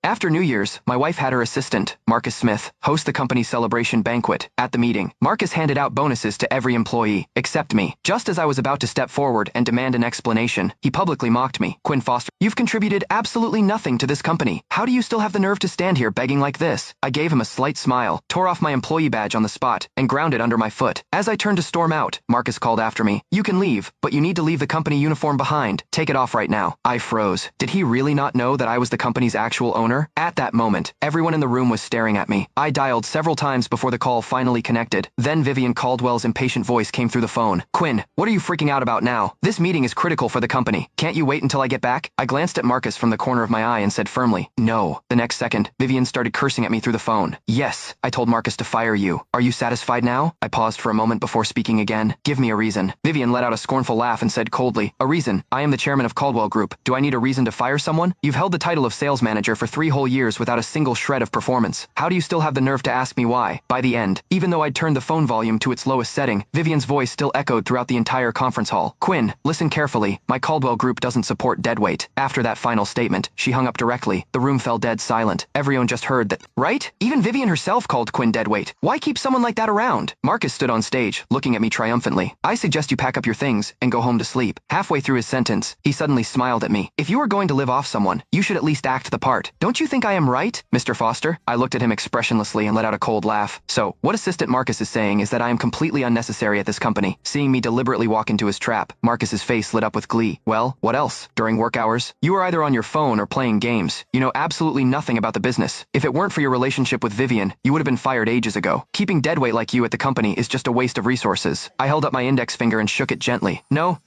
After New Year's, my wife had her assistant, Marcus Smith, host the company's celebration banquet. At the meeting, Marcus handed out bonuses to every employee, except me. Just as I was about to step forward and demand an explanation, he publicly mocked me. Quinn Foster, you've contributed absolutely nothing to this company. How do you still have the nerve to stand here begging like this? I gave him a slight smile, tore off my employee badge on the spot, and ground it under my foot. As I turned to storm out, Marcus called after me. You can leave, but you need to leave the company uniform behind. Take it off right now. I froze. Did he really not know that I was the company's actual owner? At that moment, everyone in the room was staring at me. I dialed several times before the call finally connected. Then Vivian Caldwell's impatient voice came through the phone. Quinn, what are you freaking out about now? This meeting is critical for the company. Can't you wait until I get back? I glanced at Marcus from the corner of my eye and said firmly, no. The next second, Vivian started cursing at me through the phone. Yes, I told Marcus to fire you. Are you satisfied now? I paused for a moment before speaking again. Give me a reason. Vivian let out a scornful laugh and said coldly, a reason. I am the chairman of Caldwell Group. Do I need a reason to fire someone? You've held the title of sales manager for 3 whole years without a single shred of performance. How do you still have the nerve to ask me why? By the end, even though I'd turned the phone volume to its lowest setting, Vivian's voice still echoed throughout the entire conference hall. Quinn, listen carefully. My Caldwell Group doesn't support deadweight. After that final statement, she hung up directly. The room fell dead silent. Everyone just heard that, right? Even Vivian herself called Quinn deadweight. Why keep someone like that around? Marcus stood on stage, looking at me triumphantly. I suggest you pack up your things and go home to sleep. Halfway through his sentence, he suddenly smiled at me. If you are going to live off someone, you should at least act the part. Don't you think I am right, Mr. Foster? I looked at him expressionlessly and let out a cold laugh. So, what Assistant Marcus is saying is that I am completely unnecessary at this company. Seeing me deliberately walk into his trap, Marcus's face lit up with glee. Well, what else? During work hours, you are either on your phone or playing games. You know absolutely nothing about the business. If it weren't for your relationship with Vivian, you would have been fired ages ago. Keeping deadweight like you at the company is just a waste of resources. I held up my index finger and shook it gently. No.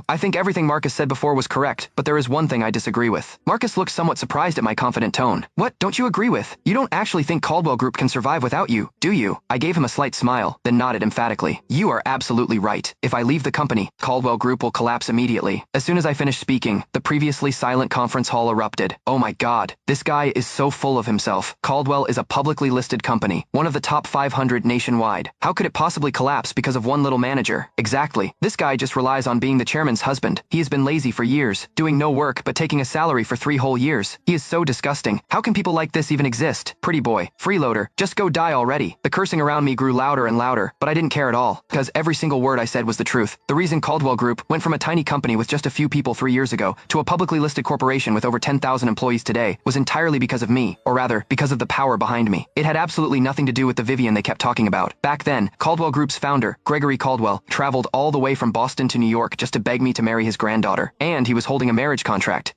I think everything Marcus said before was correct, but there is one thing I disagree with. Marcus looked somewhat surprised at my confident tone. What don't you agree with? You don't actually think Caldwell Group can survive without you, do you? I gave him a slight smile, then nodded emphatically. You are absolutely right. If I leave the company, Caldwell Group will collapse immediately. As soon as I finished speaking, the previously silent conference hall erupted. Oh my God, this guy is so full of himself. Caldwell is a publicly listed company, one of the top 500 nationwide. How could it possibly collapse because of one little manager? Exactly. This guy just relies on being the chairman's husband. He has been lazy for years, doing no work but taking a salary for 3 whole years. He is so disgusting. How can people like this even exist? Pretty boy, freeloader, just go die already. The cursing around me grew louder and louder, but I didn't care at all, because every single word I said was the truth. The reason Caldwell Group went from a tiny company with just a few people 3 years ago to a publicly listed corporation with over 10,000 employees today was entirely because of me, or rather, because of the power behind me. It had absolutely nothing to do with the Vivian they kept talking about. Back then, Caldwell Group's founder, Gregory Caldwell, traveled all the way from Boston to New York just to beg me to marry his granddaughter, and he was holding a marriage contract.